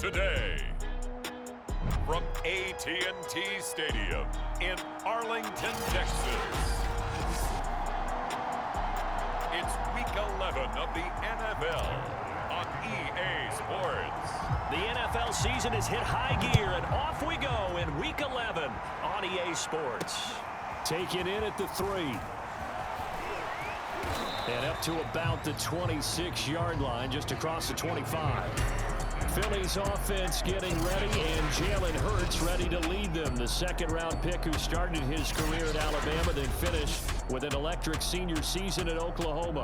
today. From AT&T Stadium in Arlington, Texas. It's Week 11 of the NFL on EA Sports. The NFL season has hit high gear, and off we go in Week 11 on EA Sports. Taken in at the 3. And up to about the 26-yard line, just across the 25. Philly's offense getting ready, and Jalen Hurts ready to lead them. The second-round pick who started his career at Alabama, then finished with an electric senior season at Oklahoma.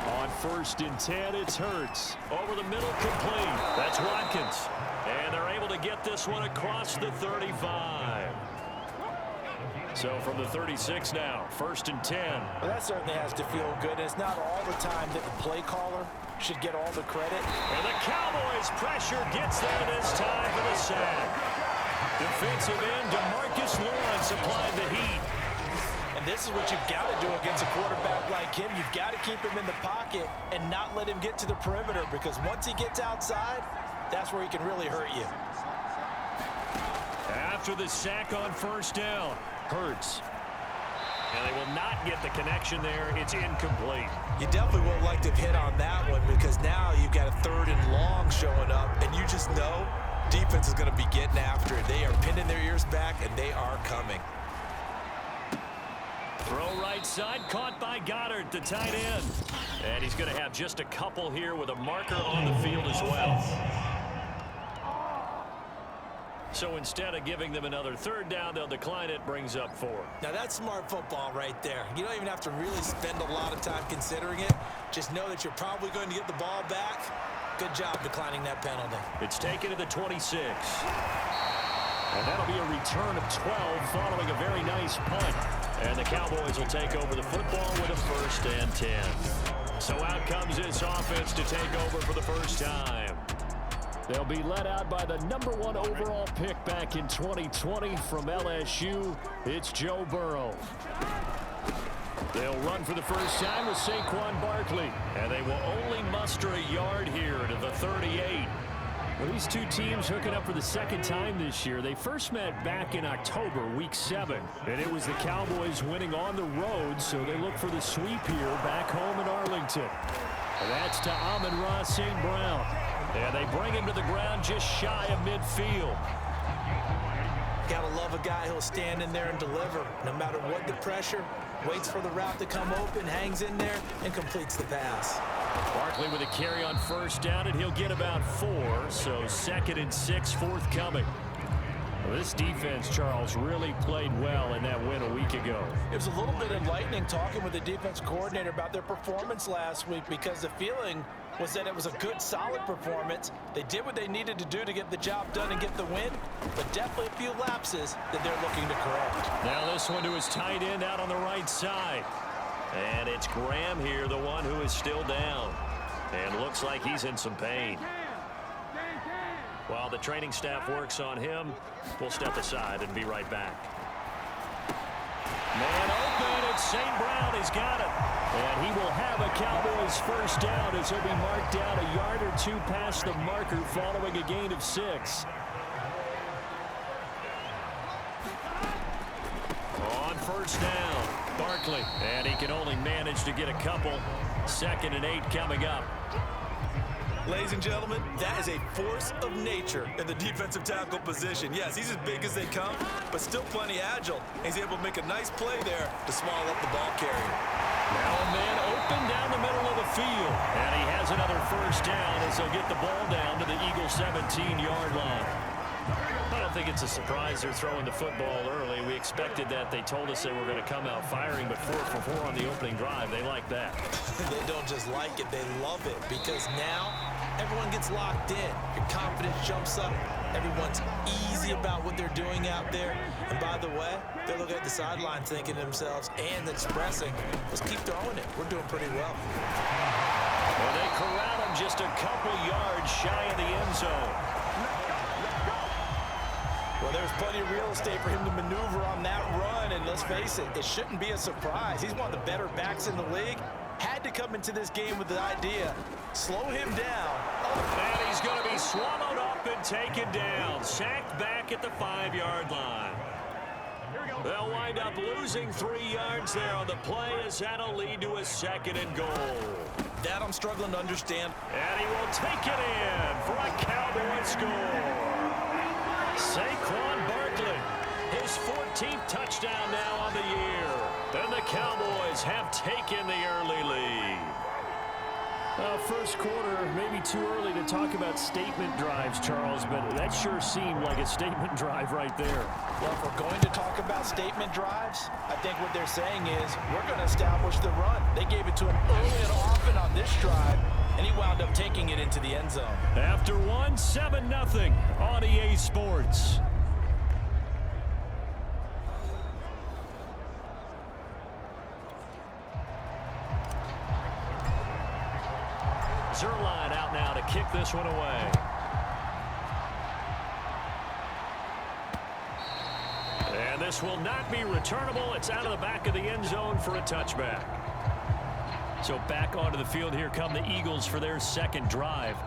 On 1st and 10, it's Hurts. Over the middle, complete. That's Watkins. And they're able to get this one across the 35. So from the 36 now, 1st and 10. Well, that certainly has to feel good. It's not all the time that the play caller should get all the credit. And the Cowboys pressure gets there this time for the sack. Defensive end DeMarcus Lawrence applied the heat. And this is what you've got to do against a quarterback like him. You've got to keep him in the pocket and not let him get to the perimeter, because once he gets outside, that's where he can really hurt you. After the sack on 1st down, Hurts. And they will not get the connection there. It's incomplete. You definitely won't like to hit on that one, because now you've got a 3rd and long showing up, and you just know defense is going to be getting after it. They are pinning their ears back, and they are coming. Throw right side, caught by Goddard, the tight end. And he's going to have just a couple here with a marker on the field as well. So instead of giving them another 3rd down, they'll decline it, brings up 4. Now that's smart football right there. You don't even have to really spend a lot of time considering it. Just know that you're probably going to get the ball back. Good job declining that penalty. It's taken to the 26. And that'll be a return of 12 following a very nice punt. And the Cowboys will take over the football with a 1st and 10. So out comes this offense to take over for the first time. They'll be led out by the #1 overall pick back in 2020 from LSU. It's Joe Burrow. They'll run for the first time with Saquon Barkley. And they will only muster a yard here to the 38. Well, these two teams hooking up for the 2nd time this year. They first met back in October, Week 7. And it was the Cowboys winning on the road, so they look for the sweep here back home in Arlington. And that's to Amon-Ra St. Brown. And they bring him to the ground just shy of midfield. Gotta love a guy who'll stand in there and deliver. No matter what the pressure, waits for the route to come open, hangs in there, and completes the pass. Barkley with a carry on 1st down, and he'll get about 4. So 2nd and 6 forthcoming. Well, this defense, Charles, really played well in that win a week ago. It was a little bit enlightening talking with the defense coordinator about their performance last week, because the feeling was that it was a good, solid performance. They did what they needed to do to get the job done and get the win, but definitely a few lapses that they're looking to correct. Now this one to his tight end out on the right side. And it's Graham here, the one who is still down. And looks like he's in some pain. While the training staff works on him, we'll step aside and be right back. Man open, it's St. Brown. He's got it. And he will have a Cowboys 1st down as he'll be marked down a yard or 2 past the marker following a gain of 6. On 1st down, Barkley. And he can only manage to get a couple. 2nd and 8 coming up. Ladies and gentlemen, that is a force of nature in the defensive tackle position. Yes, he's as big as they come, but still plenty agile. He's able to make a nice play there to swallow up the ball carrier. Now a man open down the middle of the field. And he has another 1st down as he'll get the ball down to the Eagles' 17-yard line. I don't think it's a surprise they're throwing the football early. We expected that. They told us they were going to come out firing, but 4 for 4 on the opening drive. They like that. They don't just like it, they love it, because now everyone gets locked in. Your confidence jumps up. Everyone's easy about what they're doing out there. And by the way, they look at the sideline thinking to themselves and expressing, let's keep throwing it. We're doing pretty well. Well, they corral him just a couple yards shy of the end zone. Well, there's plenty of real estate for him to maneuver on that run, and let's face it, it shouldn't be a surprise. He's one of the better backs in the league. Had to to come into this game with the idea, slow him down. And he's going to be swallowed up and taken down. Sacked back at the 5-yard line. They'll wind up losing 3 yards there on the play as that'll lead to a 2nd and goal. That I'm struggling to understand. And he will take it in for a Cowboy score. Saquon Barkley, his 14th touchdown now on the year. And the Cowboys have taken the early lead. First quarter, maybe too early to talk about statement drives, Charles, but that sure seemed like a statement drive right there. Well, if we're going to talk about statement drives, I think what they're saying is we're going to establish the run. They gave it to him early and often on this drive, and he wound up taking it into the end zone. After 7-0 on EA Sports. Zerline out now to kick this one away. And this will not be returnable. It's out of the back of the end zone for a touchback. So back onto the field here come the Eagles for their second drive.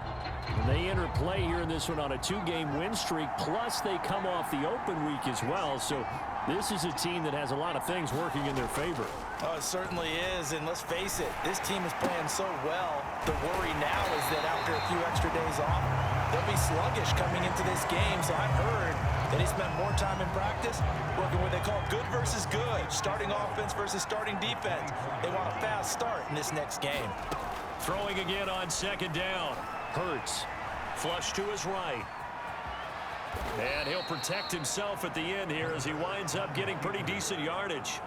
And they enter play here in this one on a 2-game win streak, plus they come off the open week as well. So this is a team that has a lot of things working in their favor. Oh, it certainly is, and let's face it, this team is playing so well. The worry now is that after a few extra days off, they'll be sluggish coming into this game. So I've heard that he spent more time in practice working what they call good versus good, starting offense versus starting defense. They want a fast start in this next game. Throwing again on 2nd down. Hurts, flush to his right. And he'll protect himself at the end here as he winds up getting pretty decent yardage.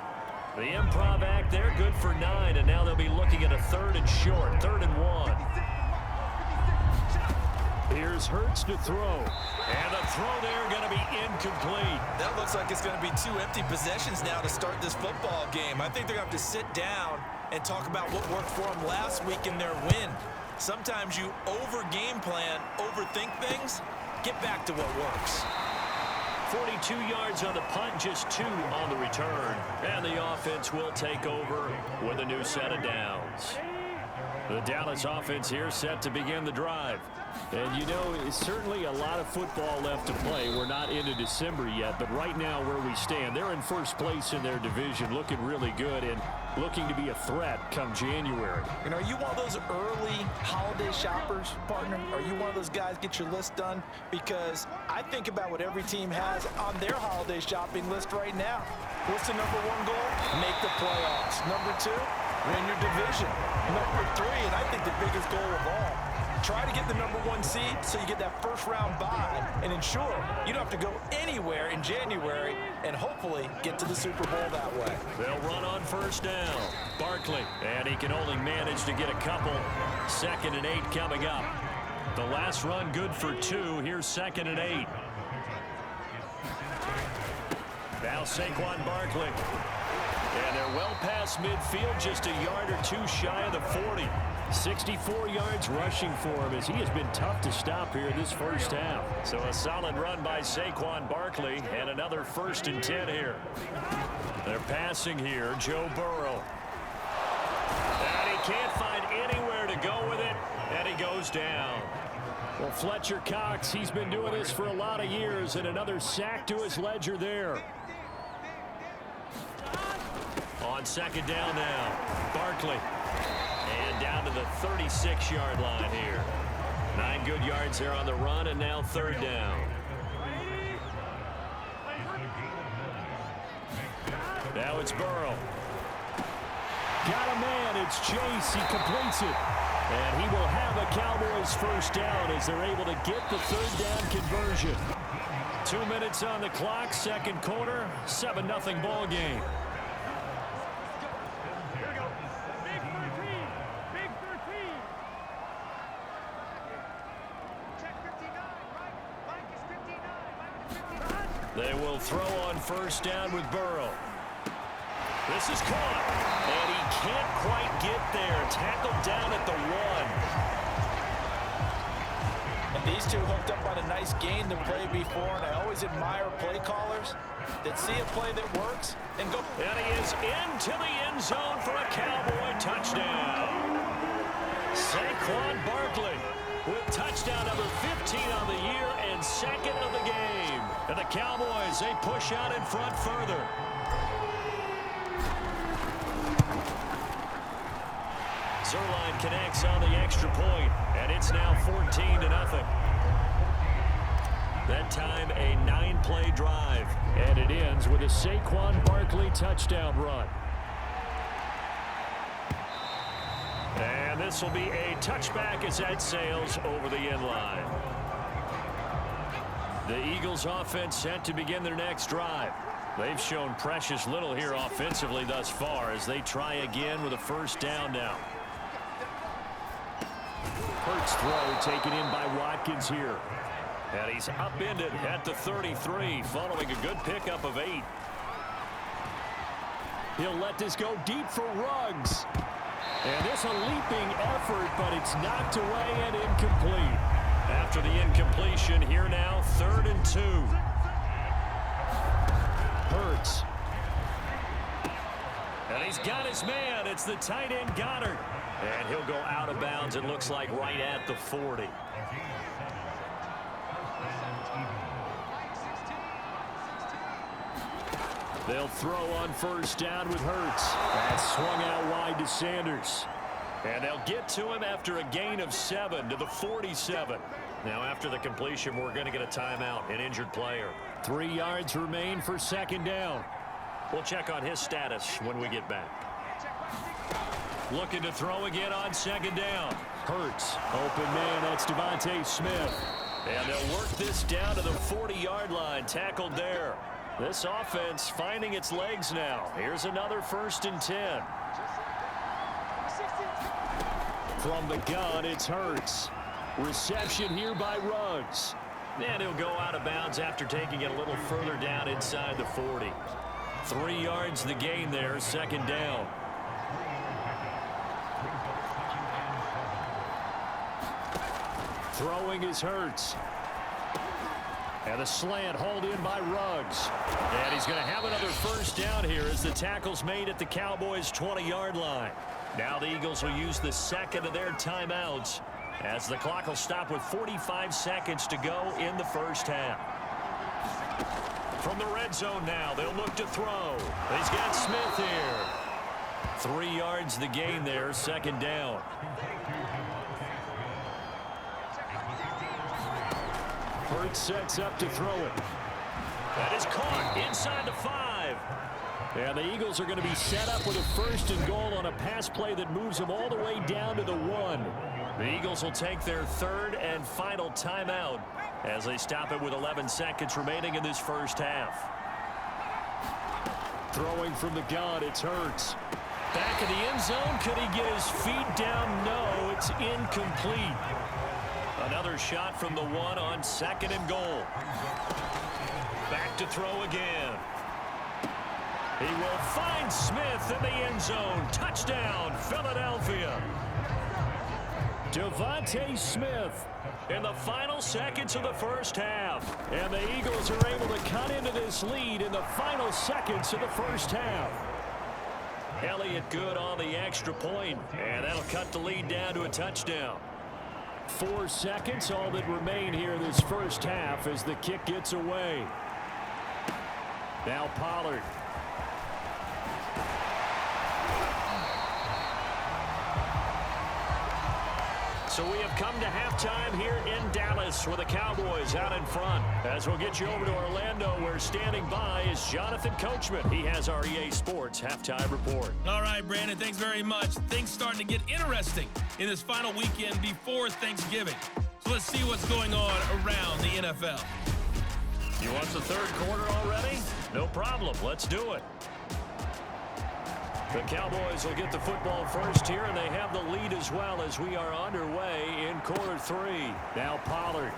The improv act there, good for 9, and now they'll be looking at a 3rd and short, 3rd and 1. Here's Hurts to throw. And the throw there going to be incomplete. That looks like it's going to be 2 empty possessions now to start this football game. I think they're going to have to sit down and talk about what worked for them last week in their win. Sometimes you over-game plan, overthink things. Get back to what works. 42 yards on the punt, just 2 on the return. And the offense will take over with a new set of downs. The Dallas offense here set to begin the drive. And you know, it's certainly a lot of football left to play. We're not into December yet, but right now where we stand, they're in first place in their division, looking really good and looking to be a threat come January. You know, are you one of those early holiday shoppers, partner? Are you one of those guys get your list done? Because I think about what every team has on their holiday shopping list right now. What's the #1 goal? Make the playoffs. #2, win your division. #3, and I think the biggest goal of all, try to get the #1 seed so you get that first-round bye and ensure you don't have to go anywhere in January and hopefully get to the Super Bowl that way. They'll run on 1st down. Barkley, and he can only manage to get a couple. 2nd and 8 coming up. The last run good for 2. Here's 2nd and 8. Now Saquon Barkley. And they're well past midfield, just a yard or 2 shy of the 40. 64 yards rushing for him as he has been tough to stop here this first half. So a solid run by Saquon Barkley and another 1st and 10 here. They're passing here, Joe Burrow. And he can't find anywhere to go with it, and he goes down. Well, Fletcher Cox, he's been doing this for a lot of years, and another sack to his ledger there. On 2nd down now, Barkley. And down to the 36-yard line here. 9 good yards there on the run, and now 3rd down. Now it's Burrow. Got a man, it's Chase, he completes it. And he will have a Cowboys 1st down as they're able to get the 3rd down conversion. 2 minutes on the clock, 2nd quarter, 7-0 ball game. They will throw on 1st down with Burrow. This is caught, and he can't quite get there. Tackled down at the 1. And these two hooked up on a nice gain the play before, and I always admire play callers that see a play that works and go. And he is into the end zone for a Cowboy touchdown. Saquon Barkley with touchdown number 15 on the year and second of the game. And the Cowboys, they push out in front further. Zerline connects on the extra point, and it's now 14-0. That time, a 9-play drive. And it ends with a Saquon Barkley touchdown run. And this will be a touchback as that sails over the end line. The Eagles offense set to begin their next drive. They've shown precious little here offensively thus far as they try again with a first down now. Hurts throw taken in by Watkins here. And he's upended at the 33 following a good pickup of 8. He'll let this go deep for Ruggs. And this a leaping effort, but it's knocked away and incomplete. After the incompletion, here now, 3rd and 2. Hurts. And he's got his man. It's the tight end Goddard. And he'll go out of bounds, it looks like, right at the 40. They'll throw on first down with Hurts. That's swung out wide to Sanders. And they'll get to him after a gain of 7 to the 47. Now, after the completion, we're going to get a timeout, an injured player. 3 yards remain for second down. We'll check on his status when we get back. Looking to throw again on second down. Hurts. Open man, that's Devontae Smith. And they'll work this down to the 40-yard line, tackled there. This offense finding its legs now. Here's another 1st and 10. From the gun, it's Hurts. Reception here by Ruggs. And he'll go out of bounds after taking it a little further down inside the 40. 3 yards the gain there, second down. Throwing is Hurts. And a slant hauled in by Ruggs. And he's going to have another first down here as the tackle's made at the Cowboys' 20-yard line. Now the Eagles will use the second of their timeouts as the clock will stop with 45 seconds to go in the first half. From the red zone now, they'll look to throw. He's got Smith here. 3 yards the gain there, second down. Hurts sets up to throw it. That is caught inside the 5. And the Eagles are going to be set up with a 1st and goal on a pass play that moves them all the way down to the 1. The Eagles will take their 3rd and final timeout as they stop it with 11 seconds remaining in this first half. Throwing from the gun, it's Hurts. Back in the end zone, could he get his feet down? No, it's incomplete. Another shot from the 1 on 2nd and goal. Back to throw again. He will find Smith in the end zone. Touchdown, Philadelphia. Devontae Smith in the final seconds of the first half. And the Eagles are able to cut into this lead in the final seconds of the first half. Elliott good on the extra point, and that'll cut the lead down to a touchdown. 4 seconds, all that remain here in this first half as the kick gets away. Now Pollard. So we have come to halftime here in Dallas with the Cowboys out in front. As we'll get you over to Orlando, where standing by is Jonathan Coachman. He has our EA Sports halftime report. All right, Brandon, thanks very much. Things starting to get interesting in this final weekend before Thanksgiving. So let's see what's going on around the NFL. You want the third quarter already? No problem. Let's do it. The Cowboys will get the football first here, and they have the lead as well as we are underway in quarter 3. Now Pollard.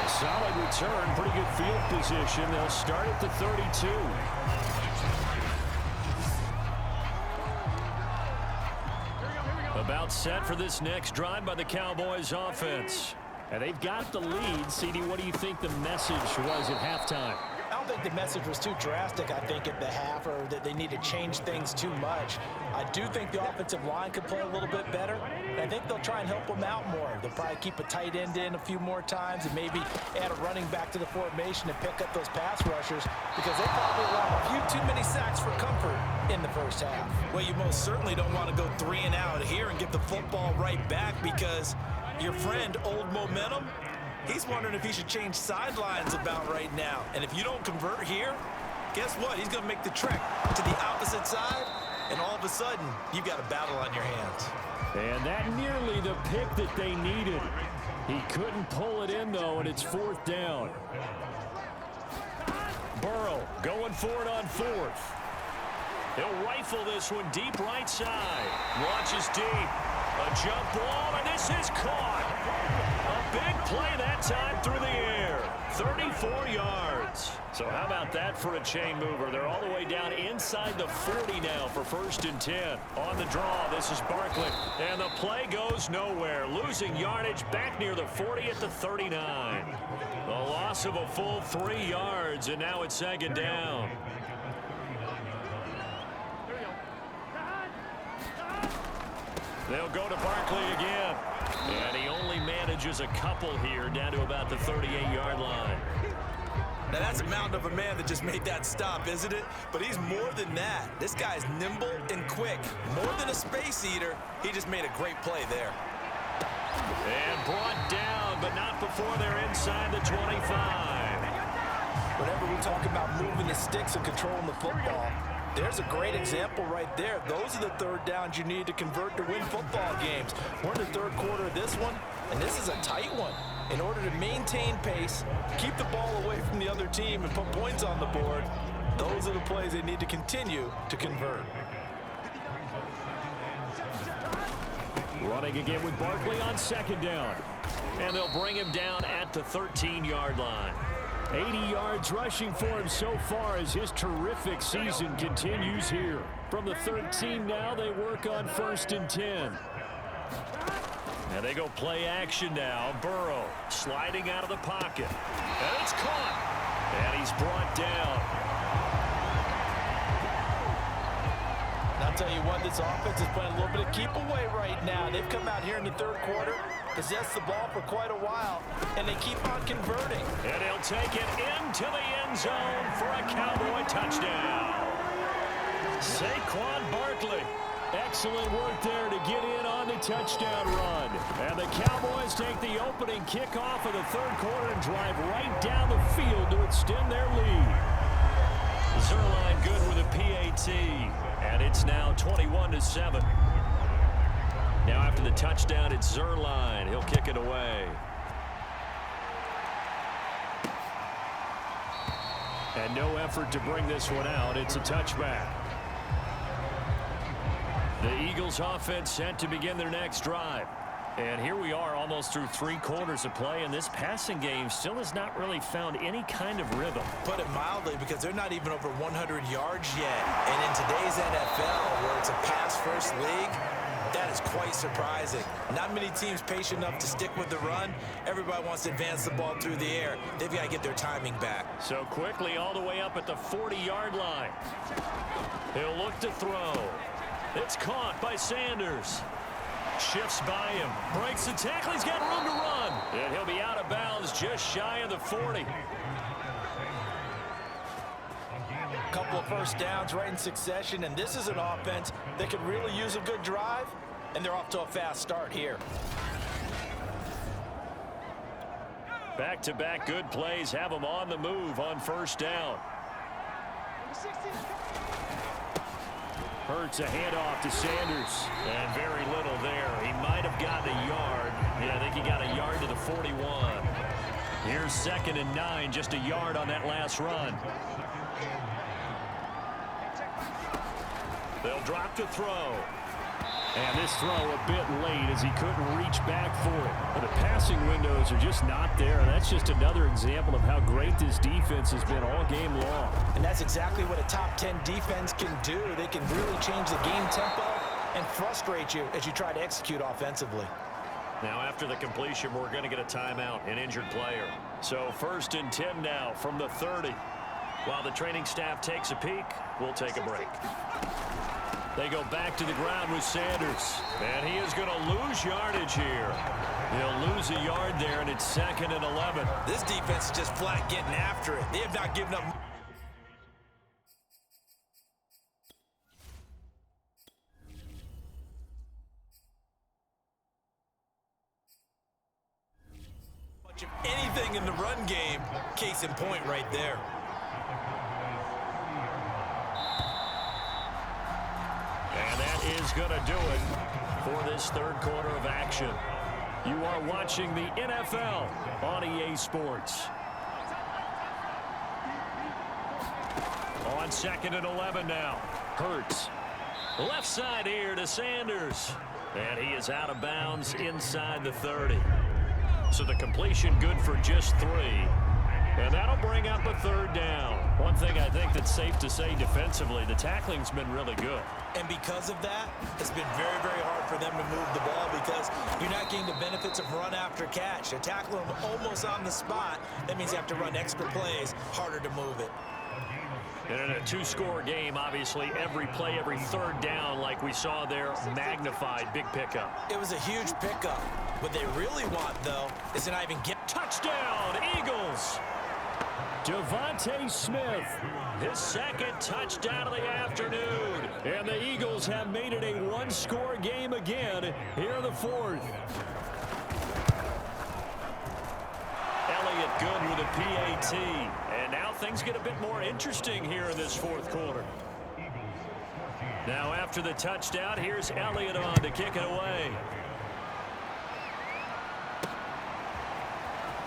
A solid return, pretty good field position. They'll start at the 32. About set for this next drive by the Cowboys offense. And they've got the lead. CD, what do you think the message was at halftime? don't think the message was too drastic, I think, at the half, or that they need to change things too much. I do think the offensive line could play a little bit better, and I think they'll try and help them out more. They'll probably keep a tight end in a few more times and maybe add a running back to the formation and pick up those pass rushers, because they probably allow a few too many sacks for comfort in the first half. Well, you most certainly don't want to go 3 and out here and get the football right back, because your friend, Old Momentum, he's wondering if he should change sidelines about right now. And if you don't convert here, guess what? He's going to make the trek to the opposite side, and all of a sudden, you've got a battle on your hands. And that nearly the pick that they needed. He couldn't pull it in, though, and it's 4th down. Burrow going for it on 4th. He'll rifle this one deep right side. Launches deep. A jump ball, and this is caught. A big play that time through the air. 34 yards. So how about that for a chain mover? They're all the way down inside the 40 now for 1st and 10. On the draw, this is Barkley. And the play goes nowhere. Losing yardage back near the 40 at the 39. The loss of a full 3 yards, and now it's 2nd down. They'll go to Barkley again. And he only manages a couple here down to about the 38-yard line. Now, that's a mountain of a man that just made that stop, isn't it? But he's more than that. This guy's nimble and quick. More than a space eater, he just made a great play there. And brought down, but not before they're inside the 25. Whenever we talk about moving the sticks and controlling the football, there's a great example right there. Those are the 3rd downs you need to convert to win football games. We're in the 3rd quarter of this one, and this is a tight one. In order to maintain pace, keep the ball away from the other team, and put points on the board, those are the plays they need to continue to convert. Running again with Barkley on 2nd down. And they'll bring him down at the 13-yard line. 80 yards rushing for him so far as his terrific season continues here. From the 13 now, they work on 1st and 10. And they go play action now. Burrow sliding out of the pocket. And it's caught. And he's brought down. And I'll tell you what, this offense is playing a little bit of keep away right now. They've come out here in the 3rd quarter, possessed the ball for quite a while, and they keep on converting. And he'll take it into the end zone for a Cowboy touchdown. Saquon Barkley. Excellent work there to get in on the touchdown run. And the Cowboys take the opening kickoff of the 3rd quarter and drive right down the field to extend their lead. Zerline good with a PAT. And it's now 21-7. Now after the touchdown, it's Zerline. He'll kick it away. And no effort to bring this one out. It's a touchback. The Eagles offense set to begin their next drive. And here we are almost through 3 quarters of play, and this passing game still has not really found any kind of rhythm. Put it mildly, because they're not even over 100 yards yet. And in today's NFL, where it's a pass-first league, that is quite surprising. Not many teams patient enough to stick with the run. Everybody wants to advance the ball through the air. They've got to get their timing back. So quickly all the way up at the 40-yard line. He'll look to throw. It's caught by Sanders. Shifts by him. Breaks the tackle. He's got room to run. And he'll be out of bounds just shy of the 40. A couple of 1st downs right in succession, and this is an offense that could really use a good drive, and they're off to a fast start here. Back-to-back good plays have them on the move on 1st down. Hurts a handoff to Sanders. And very little there. He might have gotten a yard. Yeah, I think he got a yard to the 41. Here's 2nd and 9, just a yard on that last run. They'll drop to throw. And this throw a bit late as he couldn't reach back for it. But the passing windows are just not there. And that's just another example of how great this defense has been all game long. And that's exactly what a top 10 defense can do. They can really change the game tempo and frustrate you as you try to execute offensively. Now after the completion, we're going to get a timeout, an injured player. So 1st and 10 now from the 30. While the training staff takes a peek, we'll take a break. They go back to the ground with Sanders. And he is going to lose yardage here. He'll lose a yard there, and it's 2nd and 11. This defense is just flat getting after it. They have not given up. Much of anything in the run game. Case in point right there. And that is going to do it for this third quarter of action. You are watching the NFL on EA Sports. On 2nd and 11 now. Hurts. Left side here to Sanders. And he is out of bounds inside the 30. So the completion good for just 3. And that'll bring up a 3rd down. One thing I think that's safe to say defensively, the tackling's been really good. And because of that, it's been very, very hard for them to move the ball because you're not getting the benefits of run after catch. They tackle them almost on the spot. That means you have to run extra plays, harder to move it. And in a 2-score game, obviously, every play, every 3rd down, like we saw there, magnified, big pickup. It was a huge pickup. What they really want, though, is to not even get... Touchdown, Eagles! Devontae Smith, his 2nd touchdown of the afternoon. And the Eagles have made it a 1-score game again here in the 4th. Elliott good with a PAT. And now things get a bit more interesting here in this 4th quarter. Now after the touchdown, here's Elliott on to kick it away.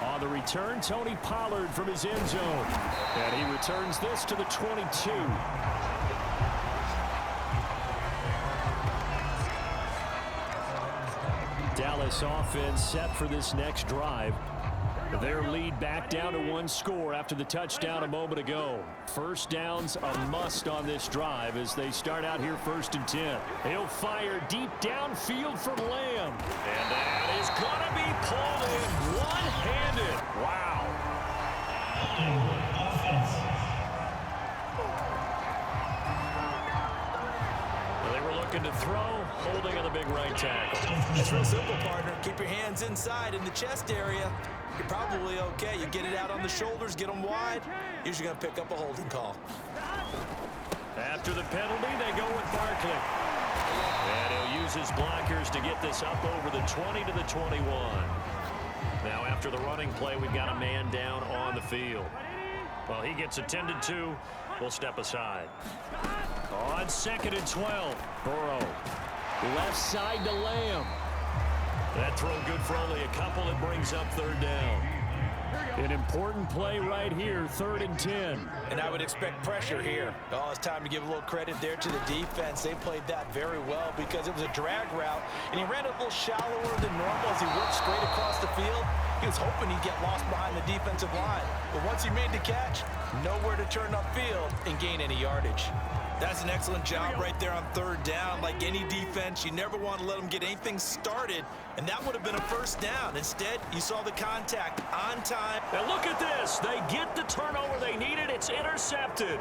On the return, Tony Pollard from his end zone. And he returns this to the 22. Dallas offense set for this next drive. Their lead back down to 1 score after the touchdown a moment ago. First down's a must on this drive as they start out here 1st and 10. He'll fire deep downfield from Lamb. And that is going to be pulled in one-handed. Wow. Well, they were looking to throw, holding on the big right tackle. It's real simple, partner. Keep your hands inside in the chest area. You're probably okay. You get it out on the shoulders, get them wide. Usually going to pick up a holding call. After the penalty, they go with Barkley. And he'll use his blockers to get this up over the 20 to the 21. Now after the running play, we've got a man down on the field. Well, he gets attended to. We'll step aside. On 2nd and 12, Burrow. Left side to Lamb. That throw good for only a couple. It brings up 3rd down. An important play right here, 3rd and 10. And I would expect pressure here. Oh, it's time to give a little credit there to the defense. They played that very well because it was a drag route, and he ran a little shallower than normal as he worked straight across the field. He was hoping he'd get lost behind the defensive line. But once he made the catch, nowhere to turn upfield and gain any yardage. That's an excellent job right there on 3rd down. Like any defense, you never want to let them get anything started, and that would have been a 1st down. Instead, you saw the contact on time. Now look at this. They get the turnover they needed. It's intercepted.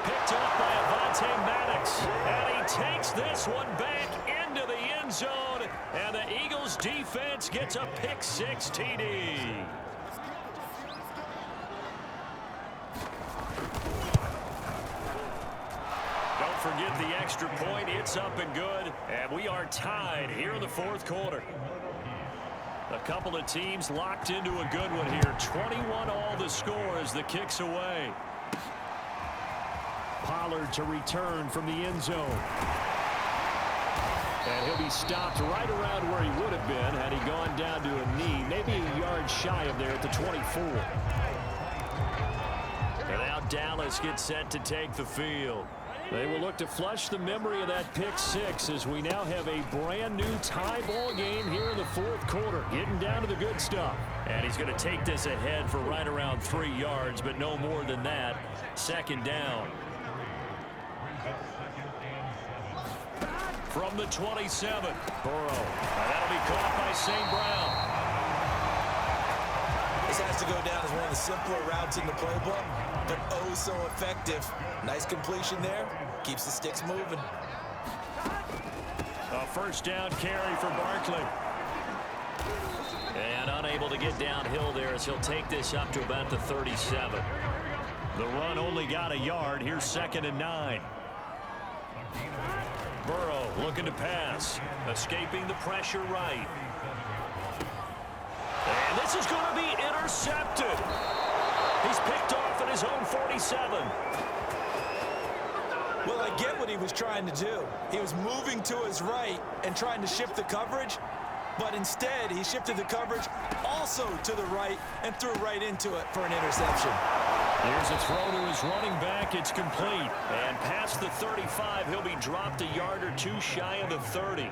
Picked up by Avonte Maddox. And he takes this one back into the end zone. And the Eagles defense gets a pick-6 TD. Forget the extra point. It's up and good. And we are tied here in the 4th quarter. A couple of teams locked into a good one here. 21 all the score as the kick's away. Pollard to return from the end zone. And he'll be stopped right around where he would have been had he gone down to a knee. Maybe a yard shy of there at the 24. And now Dallas gets set to take the field. They will look to flush the memory of that pick-6 as we now have a brand-new tie ball game here in the 4th quarter. Getting down to the good stuff. And he's going to take this ahead for right around 3 yards, but no more than that. 2nd down. From the 27, Burrow. And that'll be caught by St. Brown. This has to go down as one of the simpler routes in the playbook, but oh so effective. Nice completion there. Keeps the sticks moving. A first down carry for Barkley. And unable to get downhill there as he'll take this up to about the 37. The run only got a yard. Here's 2nd and 9. Burrow looking to pass. Escaping the pressure right. And this is going to be intercepted. He's picked off at his own 47. Well, I get what he was trying to do. He was moving to his right and trying to shift the coverage, but instead he shifted the coverage also to the right and threw right into it for an interception. Here's a throw to his running back. It's complete. And past the 35, he'll be dropped a yard or two shy of the 30.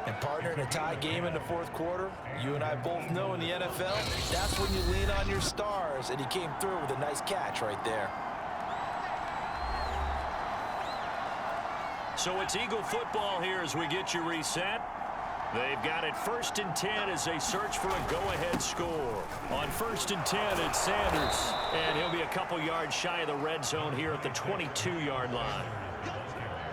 And partner, in a tie game in the fourth quarter, you and I both know in the NFL, that's when you lean on your stars, and he came through with a nice catch right there. So it's Eagle football here as we get you reset. They've got it 1st and 10 as they search for a go-ahead score. On 1st and 10, it's Sanders. And he'll be a couple yards shy of the red zone here at the 22-yard line.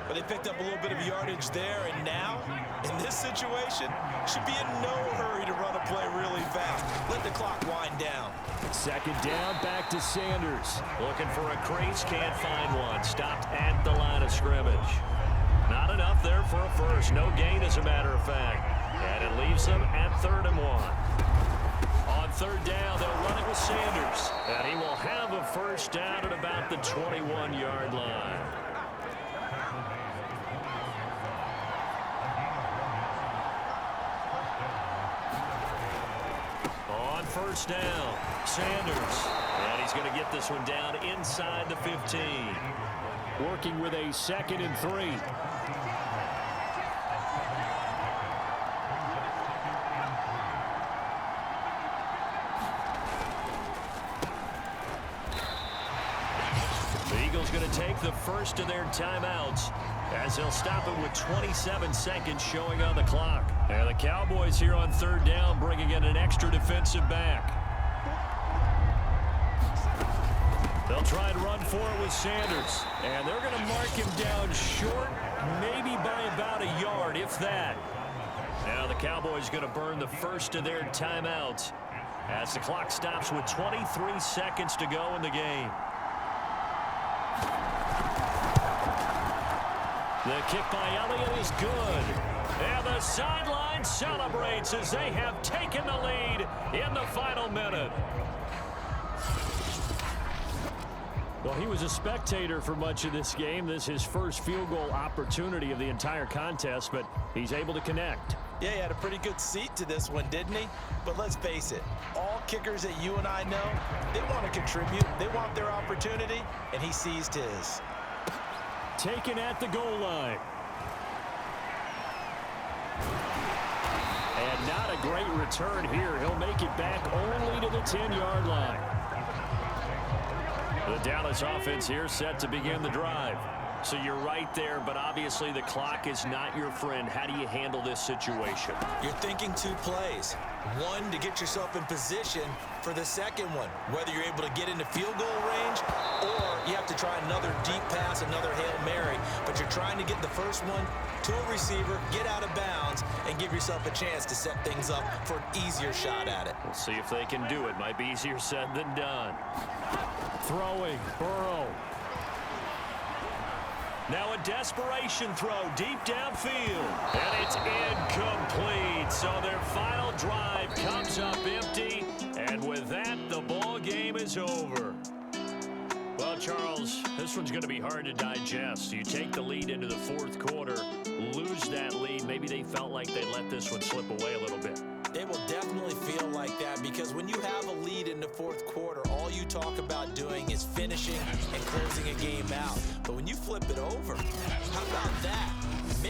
But they picked up a little bit of yardage there, and now, in this situation, should be in no hurry to run a play really fast. Let the clock wind down. 2nd down, back to Sanders. Looking for a crease, can't find one. Stopped at the line of scrimmage. Not enough there for a first. No gain, as a matter of fact. And it leaves them at 3rd and 1. On 3rd down, they'll run it with Sanders. And he will have a first down at about the 21-yard line. On 1st down, Sanders. And he's going to get this one down inside the 15. Working with a 2nd and 3. The Eagles going to take the first of their timeouts as they'll stop it with 27 seconds showing on the clock. And the Cowboys here on 3rd down bringing in an extra defensive back. They'll try and run for it with Sanders. And they're going to mark him down short, maybe by about a yard, if that. Now the Cowboys going to burn the first of their timeouts as the clock stops with 23 seconds to go in the game. The kick by Elliott is good. And the sideline celebrates as they have taken the lead in the final minute. Well, he was a spectator for much of this game. This is his first field goal opportunity of the entire contest, but he's able to connect. Yeah, he had a pretty good seat to this one, didn't he? But let's face it, all kickers that you and I know, they want to contribute. They want their opportunity, and he seized his. Taken at the goal line. And not a great return here. He'll make it back only to the 10-yard line. The Dallas offense here set to begin the drive. So you're right there, but obviously the clock is not your friend. How do you handle this situation? You're thinking 2 plays. One, to get yourself in position for the second one, whether you're able to get into field goal range or you have to try another deep pass, another Hail Mary, but you're trying to get the first one to a receiver, get out of bounds, and give yourself a chance to set things up for an easier shot at it. We'll see if they can do it. Might be easier said than done. Throwing, Burrow. Now a desperation throw deep downfield. And it's incomplete. So their final drive comes up empty. And with that, the ball game is over. Well, Charles, this one's going to be hard to digest. You take the lead into the fourth quarter, lose that lead. Maybe they felt like they let this one slip away a little bit. They will definitely feel like that because when you have a lead in the fourth quarter, all you talk about doing is finishing and closing a game out. But when you flip it over, how about that?